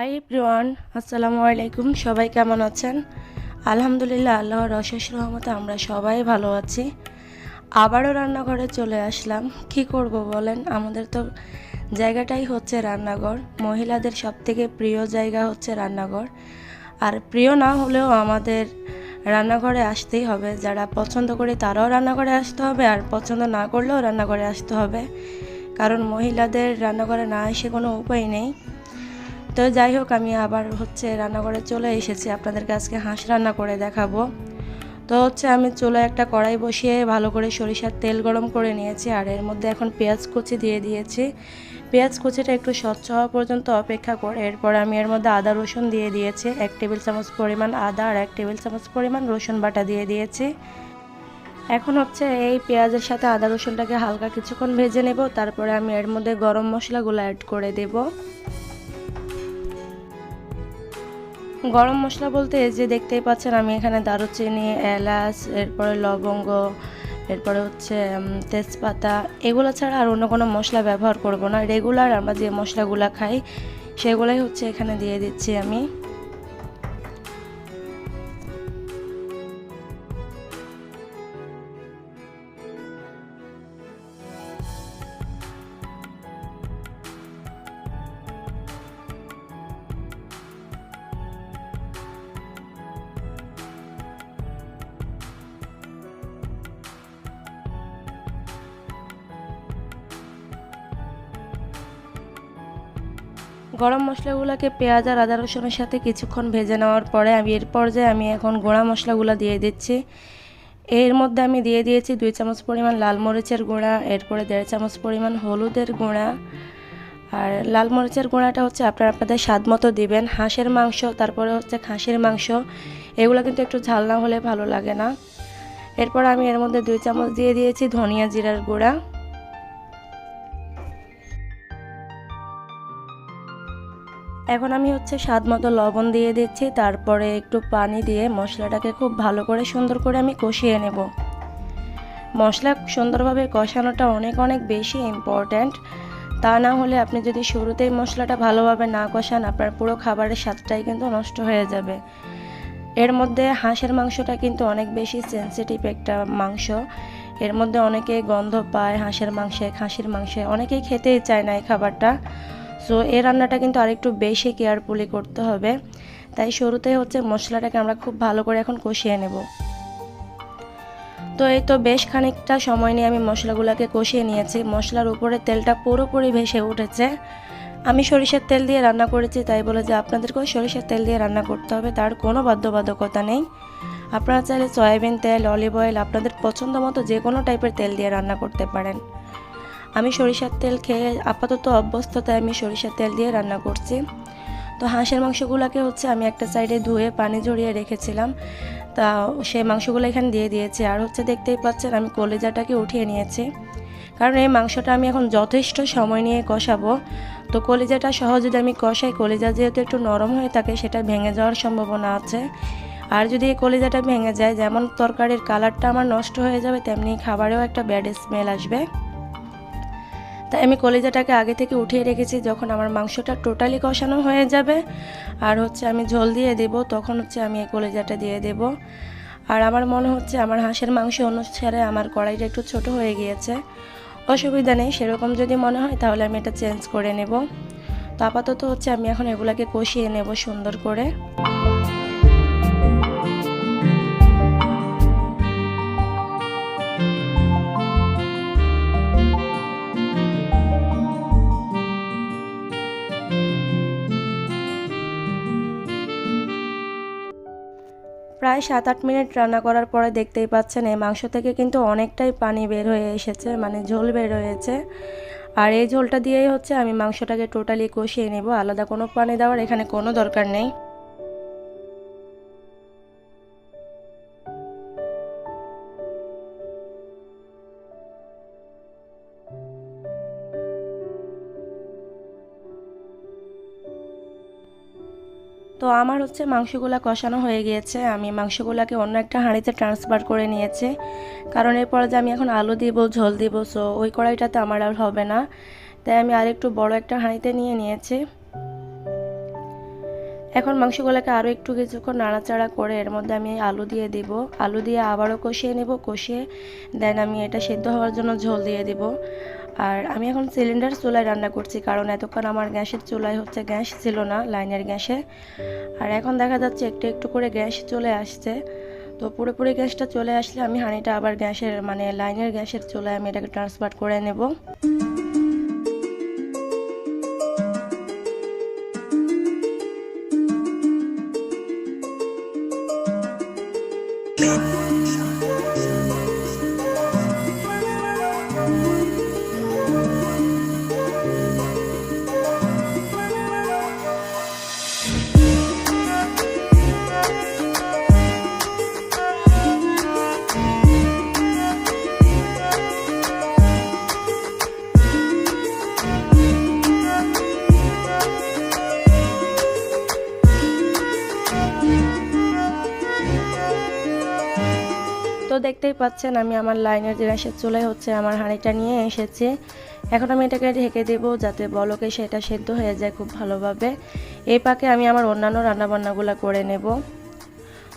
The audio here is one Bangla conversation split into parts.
হাই এভরিওয়ান, আসসালামু আলাইকুম। সবাই কেমন আছেন? আলহামদুলিল্লাহ, আল্লাহর অশেষ রহমতে আমরা সবাই ভালো আছি। আবারও রান্নাঘরে চলে আসলাম। কি করব বলেন, আমাদের তো জায়গাটাই হচ্ছে রান্নাঘর। মহিলাদের সবথেকে প্রিয় জায়গা হচ্ছে রান্নাঘর। আর প্রিয় না হলেও আমাদের রান্নাঘরে আসতেই হবে। যারা পছন্দ করি তারাও রান্নাঘরে আসতে হবে, আর পছন্দ না করলেও রান্নাঘরে আসতে হবে, কারণ মহিলাদের রান্নাঘরে না এসে কোনো উপায় নেই। তো যাই হোক, আমি আবার রান্নাঘরে চলে এসেছি। আপনাদেরকে আজকে হাঁস রান্না করে দেখাবো। তো আমি চুলায় একটা কড়াই বসিয়ে ভালো করে সরিষার তেল গরম করে নিয়েছি, আর এর মধ্যে এখন পেঁয়াজ কুচি দিয়ে দিয়েছি। পেঁয়াজ কুচিটা একটু স্বচ্ছ হওয়া পর্যন্ত অপেক্ষা করে এরপর আমি এর মধ্যে আদা রসুন দিয়ে দিয়েছি। 1 টেবিল চামচ পরিমাণ আদা আর 1 টেবিল চামচ পরিমাণ রসুন বাটা দিয়ে দিয়েছি। এখন এই পেঁয়াজের সাথে আদা রসুনটাকে হালকা কিছুক্ষণ ভেজে নেব। তারপরে আমি এর মধ্যে গরম মশলাগুলো অ্যাড করে দেব। গরম মশলা বলতে যে দেখতেই পাচ্ছেন, আমি এখানে দারুচিনি, এলাচ, এরপরে লবঙ্গ, এরপরে তেজপাতা, এগুলো ছাড়া আর অন্য কোনো মশলা ব্যবহার করব না। রেগুলার আমরা যে মশলাগুলো খাই সেগুলাই এখানে দিয়ে দিচ্ছি আমি। গরম মশলাগুলোকে পেঁয়াজ আর আদা রসুনের সাথে কিছুক্ষণ ভেজে নেওয়ার পরে আমি এর পর্যায়ে আমি এখন গুঁড়া মশলাগুলো দিয়ে দিচ্ছি। এর মধ্যে আমি দিয়ে দিয়েছি 2 চামচ পরিমাণ লাল মরিচের গুঁড়া, এরপরে 1.5 চামচ পরিমাণ হলুদের গুঁড়া। আর লাল মরিচের গুঁড়াটা আপনাদের স্বাদ মতো দিবেন। হাঁসের মাংস, তারপরে খাসির মাংস, এগুলো কিন্তু একটু ঝাল না হলে ভালো লাগে না। এরপর আমি এর মধ্যে 2 চামচ দিয়ে দিয়েছি ধনিয়া জিরার গুঁড়া। এখন আমি স্বাদ মতো লবণ দিয়ে দিচ্ছি। তারপরে একটু পানি দিয়ে মশলাটাকে খুব ভালো করে সুন্দর করে আমি কষিয়ে নেব। মশলা সুন্দরভাবে কষানোটা অনেক বেশি ইম্পর্ট্যান্ট। তা না হলে আপনি যদি শুরুতেই মশলাটা ভালোভাবে না কষান, আপনার পুরো খাবারের স্বাদটাই কিন্তু নষ্ট হয়ে যাবে। এর মধ্যে হাঁসের মাংসটা কিন্তু অনেক বেশি সেনসিটিভ একটা মাংস। এর মধ্যে অনেকেই গন্ধ পায় হাঁসের মাংসে, খাসির মাংসে, অনেকেই খেতেই চায় না এই খাবারটা। সো এই রান্নাটা কিন্তু আরেকটু বেশি কেয়ারফুলি করতে হবে। তাই শুরুতেই মশলাটাকে আমরা খুব ভালো করে এখন কষিয়ে নেব। তো এই তো বেশ খানিকটা সময় নিয়ে আমি মশলাগুলোকে কষিয়ে নিয়েছি। মশলার উপরে তেলটা পুরোপুরি ভেসে উঠেছে। আমি সরিষার তেল দিয়ে রান্না করেছি, তাই বলে যে আপনাদেরকেও সরিষার তেল দিয়ে রান্না করতে হবে তার কোনো বাধ্যবাধকতা নেই। আপনারা চাইলে সয়াবিন তেল, অলিভ অয়েল, আপনাদের পছন্দ মতো যে কোনো টাইপের তেল দিয়ে রান্না করতে পারেন। আমি সরিষার তেল খেয়ে আপাতত অভ্যস্ত, তাই আমি সরিষার তেল দিয়ে রান্না করছি। তো হাঁসের মাংসগুলোকে আমি একটা সাইডে ধুয়ে পানি ঝরিয়ে রেখেছিলাম, তা সেই মাংসগুলো এখানে দিয়ে দিয়েছি। আর দেখতেই পাচ্ছেন আমি কলিজাটাকে উঠিয়ে নিয়েছি, কারণ এই মাংসটা আমি এখন যথেষ্ট সময় নিয়ে কষাবো। তো কলিজাটা সহজ যদি আমি কষাই, কলিজা যেহেতু একটু নরম হয়ে থাকে, সেটা ভেঙে যাওয়ার সম্ভাবনা আছে। আর যদি এই কলিজাটা ভেঙে যায়, যেমন তরকারির কালারটা আমার নষ্ট হয়ে যাবে, তেমনি খাবারেও একটা ব্যাড স্মেল আসবে। তাই আমি কলিজাটাকে আগে থেকে উঠিয়ে রেখেছি। যখন আমার মাংসটা টোটালি কষানো হয়ে যাবে আর আমি ঝোল দিয়ে দেব, তখন আমি এই কলিজাটা দিয়ে দেব। আর আমার মনে হচ্ছে আমার হাঁসের মাংস অনুসারে আমার কড়াইটা একটু ছোট হয়ে গিয়েছে। অসুবিধা নেই, সেরকম যদি মনে হয় তাহলে আমি এটা চেঞ্জ করে নেব। তো আপাতত আমি এখন এগুলাকে কষিয়ে নেব সুন্দর করে। প্রায় 7-8 মিনিট রান্না করার পরে দেখতেই পাচ্ছেন এই মাংস থেকে কিন্তু অনেকটাই পানি বের হয়ে এসেছে, মানে ঝোল বের হয়েছে। আর এই ঝোলটা দিয়েই আমি মাংসটাকে টোটালি কষিয়ে নেব, আলাদা কোনো পানি দেওয়ার এখানে কোনো দরকার নেই। তো আমার মাংসগুলা কষানো হয়ে গিয়েছে। আমি মাংসগুলাকে অন্য একটা হাঁড়িতে ট্রান্সফার করে নিয়েছি, কারণ এরপরে যে আমি এখন আলু দিব, ঝোল দিব, সো ওই কড়াইটাতে আমার আর হবে না। তাই আমি আরেকটু বড় একটা হাঁড়িতে নিয়ে নিয়েছি। এখন মাংসগুলোকে আরও একটু কিছুক্ষণ নাড়াচাড়া করে এর মধ্যে আমি আলু দিয়ে দিব। আলু দিয়ে আবারও কষিয়ে নেব, কষিয়ে দেন আমি এটা সিদ্ধ হওয়ার জন্য ঝোল দিয়ে দিব। আর আমি এখন সিলিন্ডার চুলায় রান্না করছি, কারণ এতক্ষণ আমার গ্যাসের চুলায় গ্যাস ছিল না, লাইনের গ্যাসে। আর এখন দেখা যাচ্ছে একটু একটু করে গ্যাস চলে আসছে। তো পুরোপুরি গ্যাসটা চলে আসলে আমি হাঁড়িটা আবার লাইনের গ্যাসের চুলায় আমি এটাকে ট্রান্সফার করে নেব। তো দেখতেই পাচ্ছেন আমি আমার লাইনের গ্যাসের চুলায় আমার হাঁড়িটা নিয়ে এসেছি। এখন আমি এটাকে ঢেকে দেব যাতে বলকে সেটা সেদ্ধ হয়ে যায় খুব ভালোভাবে। এই পাকে আমি আমার অন্যান্য রান্নাবান্নাগুলো করে নেব।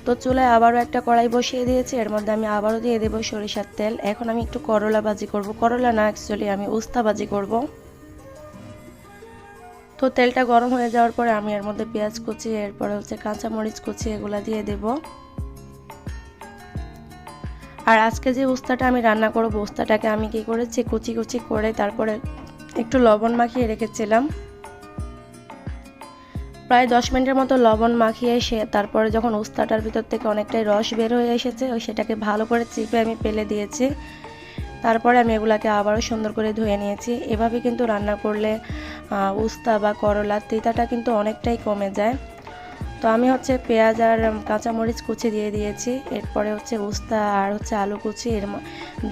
তো চুলায় আবারও একটা কড়াই বসিয়ে দিয়েছি, এর মধ্যে আমি আবারও দিয়ে দেব সরিষার তেল। এখন আমি একটু করলা ভাজি করব, করলা না অ্যাকচুয়ালি আমি উস্তা ভাজি করব। তো তেলটা গরম হয়ে যাওয়ার পরে আমি এর মধ্যে পেঁয়াজ কুচি, এরপরে কাঁচামরিচ কুচি এগুলা দিয়ে দেব। আর আজকে যে উস্তাটা আমি রান্না করব, উস্তাটাকে আমি কি করেছি কুচি কুচি করে তারপরে একটু লবণ মাখিয়ে রেখেছিলাম। প্রায় 10 মিনিটের মতো লবণ মাখিয়ে তারপরে যখন উস্তাটার ভিতর থেকে অনেকটাই রস বের হয়ে এসেছে, সেটাকে ভালো করে চিপে আমি ফেলে দিয়েছি। তারপরে আমি এগুলাকে আবারও সুন্দর করে ধুয়ে নিয়েছি। এভাবে কিন্তু রান্না করলে উস্তা বা করলার তিতাটা কিন্তু অনেকটাই কমে যায়। তো আমি পেঁয়াজ আর কাঁচামরিচ কুচি দিয়ে দিয়েছি, এরপরে উস্তা আর আলু কুচি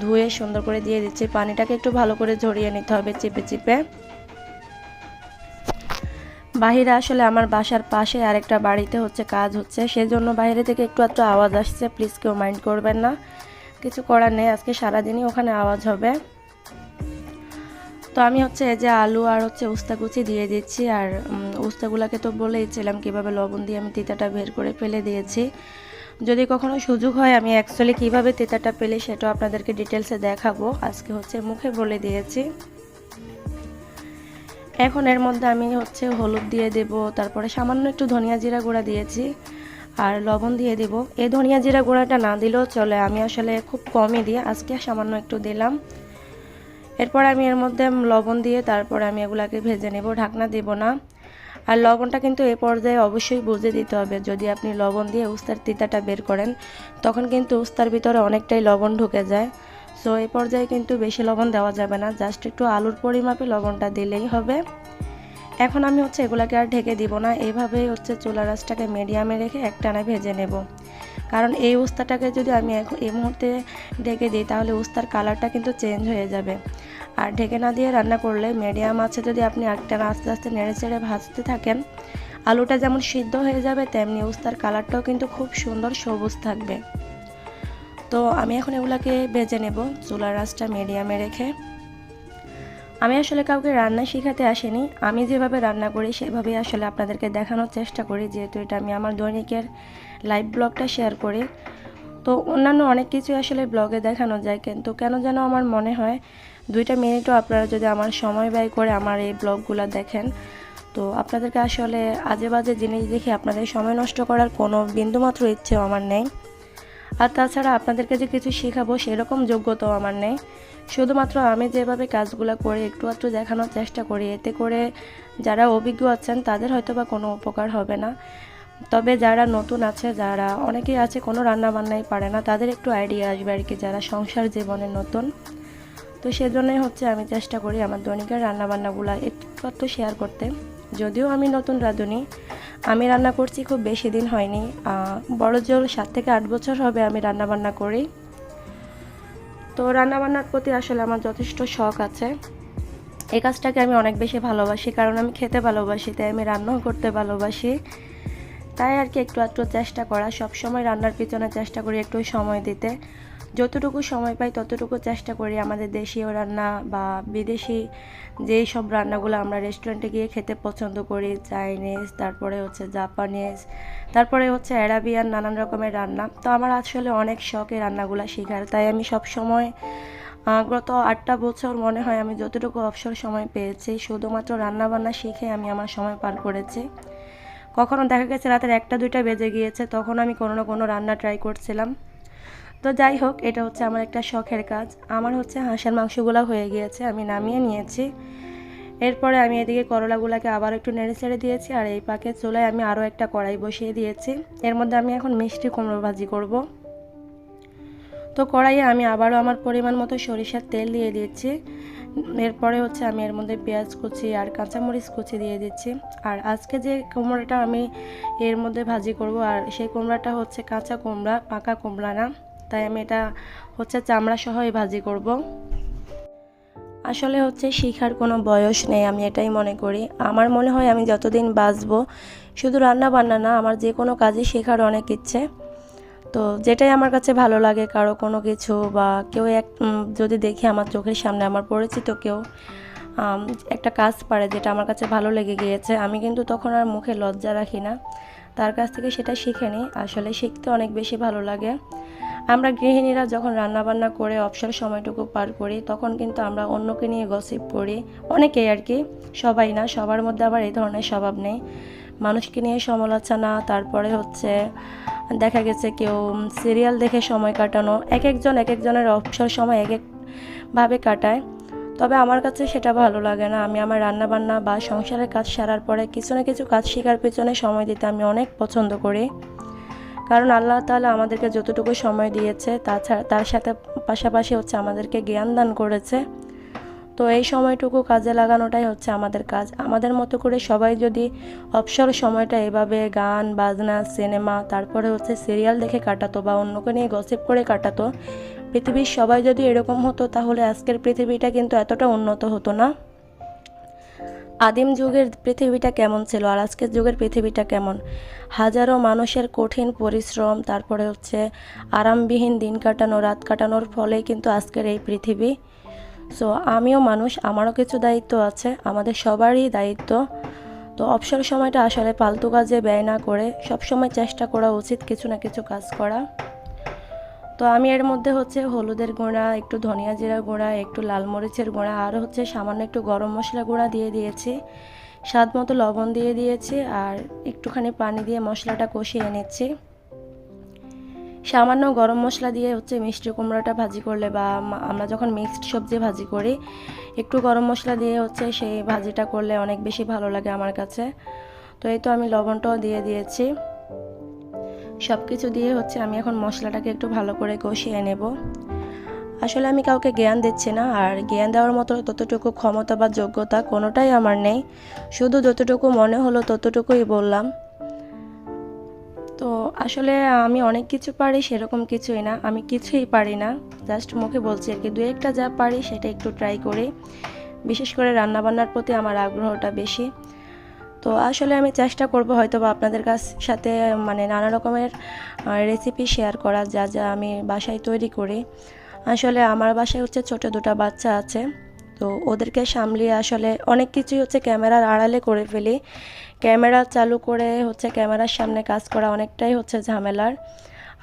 ধুয়ে সুন্দর করে দিয়ে দিচ্ছি। পানিটাকে একটু ভালো করে ঝরিয়ে নিতে হবে চিপে চিপে। বাহিরে আসলে আমার বাসার পাশে আরেকটা বাড়িতে কাজ হচ্ছে, সেজন্য বাইরে থেকে একটু আওয়াজ আসছে, প্লিজ কেউ মাইন্ড করবেন না, কিছু করার নেই, আজকে সারাদিনই ওখানে আওয়াজ হবে। তো আমি এই যে আলু আর উস্তা কুচি দিয়ে দিচ্ছি। আর উস্তাগুলোকে তো বলেইছিলাম কিভাবে লবণ দিয়ে আমি তিতাটা বের করে ফেলে দিয়েছি। যদি কখনো সুযোগ হয় আমি অ্যাকচুয়ালি কিভাবে তিতাটা পেলে সেটাও আপনাদেরকে ডিটেলসে দেখাবো, আজকে মুখে বলে দিয়েছি। এখন এর মধ্যে আমি হলুদ দিয়ে দেব, তারপরে সামান্য একটু ধনিয়া জিরা গুঁড়া দিয়েছি আর লবণ দিয়ে দেব। এই ধনিয়া জিরা গুঁড়াটা না দিলেও চলে, আমি আসলে খুব কমই দিই, আজকে সামান্য একটু দিলাম। এরপর আমি এর মধ্যে লবণ দিয়ে তারপরে আমি এগুলাকে ভেজে নেব, ঢাকনা দেব না। আর লবণটা কিন্তু এই পর্যায়ে অবশ্যই বুঝে দিতে হবে, যদি আপনি লবণ দিয়ে উস্তার তিতাটা বের করেন তখন কিন্তু উস্তার ভিতরে অনেকটাই লবণ ঢুকে যায়। সো এই পর্যায়ে কিন্তু বেশি লবণ দেওয়া যাবে না, জাস্ট একটু আলুর পরিমাপে লবণটা দিলেই হবে। এখন আমি এগুলাকে আর ঢেকে দিব না, এইভাবেই চুলা রাসটাকে মিডিয়ামে রেখে একটানা ভেজে নেব। কারণ এই উস্তাটাকে যদি আমি এই মুহূর্তে ঢেকে দিই তাহলে উস্তার কালারটা কিন্তু চেঞ্জ হয়ে যাবে। আর ঢেকে না দিয়ে রান্না করলে মিডিয়াম আছে যদি আপনি একটানা আস্তে আস্তে নেড়ে চেড়ে ভাজতে থাকেন, আলুটা যেমন সিদ্ধ হয়ে যাবে তেমনি উস্তার কালারটাও কিন্তু খুব সুন্দর সবুজ থাকবে। তো আমি এখন এগুলাকে ভেজে নেব চুলার আঁচটা মিডিয়ামে রেখে। আমি আসলে কাউকে রান্না শেখাতে আসিনি, আমি যেভাবে রান্না করি সেভাবেই আসলে আপনাদেরকে দেখানোর চেষ্টা করি, যেহেতু এটা আমি আমার দৈনিকের লাইভ ব্লগটা শেয়ার করি। তো অন্যান্য অনেক কিছু আসলে ব্লগে দেখানো যায়, কিন্তু কেন যেন আমার মনে হয় 2টা মিনিটও আপনারা যদি আমার সময় ব্যয় করে আমার এই ব্লগগুলো দেখেন, তো আপনাদেরকে আসলে আজে বাজে জিনিস দেখে আপনাদের সময় নষ্ট করার কোনো বিন্দুমাত্র ইচ্ছেও আমার নেই। আর তাছাড়া আপনাদেরকে যে কিছু শেখাবো সেরকম যোগ্যতাও আমার নেই, শুধুমাত্র আমি যেভাবে কাজগুলো করে একটু একটু দেখানোর চেষ্টা করি, এতে করে যারা অভিজ্ঞ আছেন তাদের হয়তো বা কোনো উপকার হবে না, তবে যারা নতুন আছে, যারা অনেকেই আছে কোনো রান্না বান্নাই পারে না, তাদের একটু আইডিয়া আসবে আর কি, যারা সংসার জীবনে নতুন। তো সেজন্যই আমি চেষ্টা করি আমার দৈনিকের রান্নাবান্নাগুলো একটু শেয়ার করতে। যদিও আমি নতুন রাঁধুনি, আমি রান্না করছি খুব বেশি দিন হয়নি, বড় জোর 7 থেকে 8 বছর হবে আমি রান্নাবান্না করি। তো রান্নাবান্নার প্রতি আসলে আমার যথেষ্ট শখ আছে, এই কাজটাকে আমি অনেক বেশি ভালোবাসি, কারণ আমি খেতে ভালোবাসি, তাই আমি রান্নাও করতে ভালোবাসি, তাই আর কি একটু চেষ্টা করা, সব সময় রান্নার পিছনে চেষ্টা করি একটু সময় দিতে। যতটুকু সময় পাই ততটুকু চেষ্টা করি আমাদের দেশীয় রান্না বা বিদেশি যেই সব রান্নাগুলো আমরা রেস্টুরেন্টে গিয়ে খেতে পছন্দ করি, চাইনিজ, তারপরে হচ্ছে জাপানিজ, তারপরে হচ্ছে অ্যারাবিয়ান, নানান রকমের রান্না। তো আমার আসলে অনেক শখ এই রান্নাগুলো শেখার, তাই আমি সব সময় গত 8টা বছর মনে হয় আমি যতটুকু অবসর সময় পেয়েছি শুধুমাত্র রান্নাবান্না শিখে আমি আমার সময় পার করেছি। কখনো দেখা গেছে রাতের 1টা 2টা বেজে গিয়েছে, তখন আমি কোনো না কোনো রান্না ট্রাই করছিলাম। তো যাই হোক, এটা হচ্ছে আমার একটা শখের কাজ। আমার হচ্ছে হাঁসের মাংসগুলো হয়ে গিয়েছে, আমি নামিয়ে নিয়েছি। এরপরে আমি এদিকে করলাগুলোকে আবার একটু নেড়ে ছেড়ে দিয়েছি, আর এই পাকে চুলায় আমি আরও একটা কড়াই বসিয়ে দিয়েছি। এর মধ্যে আমি এখন মিষ্টি কুমড়ো ভাজি করব। তো কড়াইয়ে আমি আবারও আমার পরিমাণ মতো সরিষার তেল দিয়ে দিচ্ছি। এরপরে হচ্ছে আমি এর মধ্যে পেঁয়াজ কুচি আর কাঁচামরিচ কুচি দিয়ে দিচ্ছি। আর আজকে যে কুমড়োটা আমি এর মধ্যে ভাজি করব, আর সেই কুমড়াটা হচ্ছে কাঁচা কুমড়া, পাকা কুমড়া না, তাই আমি এটা হচ্ছে চামড়া সহই ভাজি করব। আসলে হচ্ছে শেখার কোনো বয়স নেই, আমি এটাই মনে করি। আমার মনে হয় আমি যতদিন বাঁচবো, শুধু রান্না বান্না না, আমার যে কোনো কাজই শেখার অনেক ইচ্ছে। তো যেটাই আমার কাছে ভালো লাগে, কারো কোনো কিছু বা কেউ যদি দেখি আমার চোখের সামনে আমার পরিচিত কেউ একটা কাজ পারে যেটা আমার কাছে ভালো লেগে গিয়েছে, আমি কিন্তু তখন আর মুখে লজ্জা রাখি না, তার কাছ থেকে সেটা শিখে নিই। আসলে শিখতে অনেক বেশি ভালো লাগে। আমরা গৃহিণীরা যখন রান্নাবান্না করে অবসর সময়টুকু পার করি, তখন কিন্তু আমরা অন্যকে নিয়ে গসিপ করি, অনেকেই আর কি, সবাই না, সবার মধ্যে আবার এই ধরনের স্বভাব নেই। মানুষকে নিয়ে সমালোচনা, তারপরে হচ্ছে দেখা গেছে কেউ সিরিয়াল দেখে সময় কাটানো, এক একজনের অবসর সময় এক একভাবে কাটায়। তবে আমার কাছে সেটা ভালো লাগে না। আমি আমার রান্নাবান্না বা সংসারের কাজ সারার পরে কিছু না কিছু কাজ শেখার পেছনে সময় দিতে আমি অনেক পছন্দ করি, কারণ আল্লাহ তাআলা আমাদেরকে যতটুকু সময় দিয়েছে তার সাথে পাশাপাশি হচ্ছে আমাদেরকে জ্ঞান দান করেছে। তো এই সময়টুকু কাজে লাগানোটাই হচ্ছে আমাদের কাজ। আমাদের মতো করে সবাই যদি অবসর সময়টা এভাবে গান বাজনা, সিনেমা, তারপরে হচ্ছে সিরিয়াল দেখে কাটাতো বা অন্যকে নিয়ে গসিপ করে কাটাতো, পৃথিবীর সবাই যদি এরকম হতো, তাহলে আজকের পৃথিবীটা কিন্তু এতটা উন্নত হতো না। আদিম যুগের পৃথিবীটা কেমন ছিল আর আজকের যুগের পৃথিবীটা কেমন, হাজারো মানুষের কঠিন পরিশ্রম, তারপরে হচ্ছে আরামবিহীন দিন কাটানো, রাত কাটানোর ফলে কিন্তু আজকের এই পৃথিবী। সো আমিও মানুষ, আমারও কিছু দায়িত্ব আছে, আমাদের সবারই দায়িত্ব। তো অবসর সময়টা আসলে ফালতু কাজে ব্যয় না করে সবসময় চেষ্টা করা উচিত কিছু না কিছু কাজ করা। তো আমি এর মধ্যে হচ্ছে হলুদের গুঁড়া, একটু ধনিয়া জিরা গুঁড়া, একটু লাল মরিচের গুঁড়া, আর হচ্ছে সামান্য একটু গরম মশলা গুঁড়া দিয়ে দিয়েছি, স্বাদ মতো লবণ দিয়ে দিয়েছি, আর একটুখানি পানি দিয়ে মশলাটা কষিয়ে নিচ্ছি। সামান্য গরম মশলা দিয়ে হচ্ছে মিষ্টি কুমড়োটা ভাজি করলে বা আমরা যখন মিক্সড সবজি ভাজি করি, একটু গরম মশলা দিয়ে হচ্ছে সেই ভাজিটা করলে অনেক বেশি ভালো লাগে আমার কাছে। তো এই তো আমি লবণটাও দিয়ে দিয়েছি। সব কিছু দিয়ে হচ্ছে আমি এখন মশলাটাকে একটু ভালো করে কষিয়ে নেব। আসলে আমি কাউকে জ্ঞান দিচ্ছি না, আর জ্ঞান দেওয়ার মতো ততটুকু ক্ষমতা বা যোগ্যতা কোনোটাই আমার নেই, শুধু যতটুকু মনে হলো ততটুকুই বললাম। তো আসলে আমি অনেক কিছু পারি সেরকম কিছুই না, আমি কিছুই পারি না, জাস্ট মুখে বলছি আর কি। দু একটা যা পারি সেটা একটু ট্রাই করি, বিশেষ করে রান্নাবান্নার প্রতি আমার আগ্রহটা বেশি। তো আসলে আমি চেষ্টা করব হয়তো বা আপনাদের সাথে মানে নানা রকমের রেসিপি শেয়ার করা, যা যা আমি বাসায় তৈরি করি। আসলে আমার বাসায় হচ্ছে ছোট দুটো বাচ্চা আছে, তো ওদেরকে সামলিয়ে আসলে অনেক কিছুই হচ্ছে ক্যামেরার আড়ালে করে ফেলি। ক্যামেরা চালু করে হচ্ছে ক্যামেরার সামনে কাজ করা অনেকটাই হচ্ছে ঝামেলার,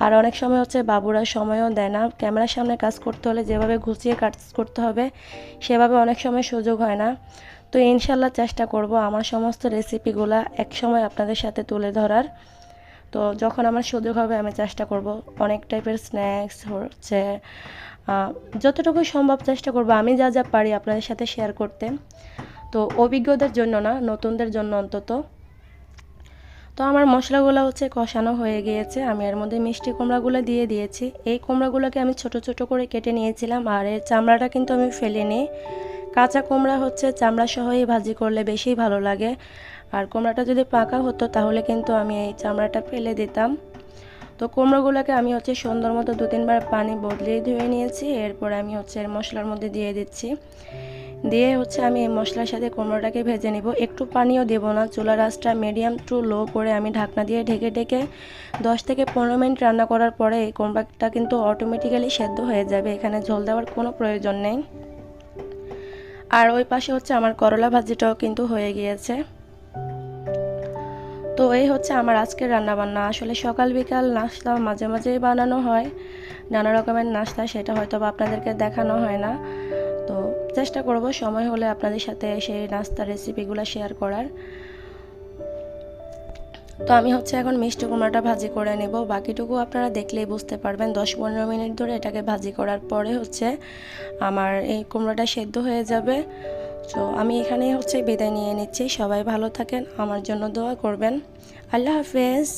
আর অনেক সময় হচ্ছে বাবুরা সময়ও দেয় না। ক্যামেরার সামনে কাজ করতে হলে যেভাবে গুছিয়ে কাজ করতে হবে সেভাবে অনেক সময় সুযোগ হয় না। তো ইনশাল্লাহ চেষ্টা করব আমার সমস্ত রেসিপিগুলো একসময় আপনাদের সাথে তুলে ধরার। তো যখন আমার সুযোগ হবে আমি চেষ্টা করব অনেক টাইপের স্ন্যাক্স হচ্ছে যতটুকু সম্ভব চেষ্টা করব আমি যা যা পারি আপনাদের সাথে শেয়ার করতে। তো অভিজ্ঞদের জন্য না, নতুনদের জন্য অন্তত। তো আমার মশলাগুলো হচ্ছে কষানো হয়ে গিয়েছে, আমি এর মধ্যে মিষ্টি কুমড়াগুলো দিয়ে দিয়েছি। এই কুমড়াগুলোকে আমি ছোট ছোট করে কেটে নিয়েছিলাম, আর এর চামড়াটা কিন্তু আমি ফেলিনি। কাঁচা কুমড়া হচ্ছে চামড়া সহই ভাজি করলে বেশি ভালো লাগে, আর কুমড়াটা যদি পাকা হতো তাহলে কিন্তু আমি এই চামড়াটা ফেলে দিতাম। তো কুমড়োগুলোকে আমি হচ্ছে সুন্দর মতো 2-3 বার পানি বদলিয়ে ধুয়ে নিয়েছি। এরপর আমি হচ্ছে এর মশলার মধ্যে দিয়ে দিচ্ছি। দিয়ে হচ্ছে আমি এই মশলার সাথে কুমড়োটাকে ভেজে নিব। একটু পানিও দেব না, চুলার আঁচটা মিডিয়াম টু লো করে আমি ঢাকনা দিয়ে ঢেকে ঢেকে 10 থেকে 15 মিনিট রান্না করার পরে এই কুমড়োটা কিন্তু অটোমেটিক্যালি সেদ্ধ হয়ে যাবে, এখানে ঝোল দেওয়ার কোনো প্রয়োজন নেই। আর ওই পাশে হচ্ছে আমার করলা ভাজিটাও কিন্তু হয়ে গিয়েছে। তো এই হচ্ছে আমার আজকের রান্নাবান্না। আসলে সকাল বিকাল নাস্তা মাঝে মাঝেই বানানো হয়, নানা রকমের নাস্তা, সেটা হয়তো আপনাদেরকে দেখানো হয় না। তো চেষ্টা করব সময় হলে আপনাদের সাথে সেই নাস্তার রেসিপিগুলো শেয়ার করার। তো আমি হচ্ছে এখন মিষ্টি কুমড়াটা ভাজি করে নেব, বাকিটুকু আপনারা দেখলেই বুঝতে পারবেন। 10-15 মিনিট ধরে এটাকে ভাজি করার পরে হচ্ছে আমার এই কুমড়াটা সেদ্ধ হয়ে যাবে। তো আমি এখানে হচ্ছে বিদায় নিয়ে নিচ্ছি। সবাই ভালো থাকেন, আমার জন্য দোয়া করবেন। আল্লাহ হাফেজ।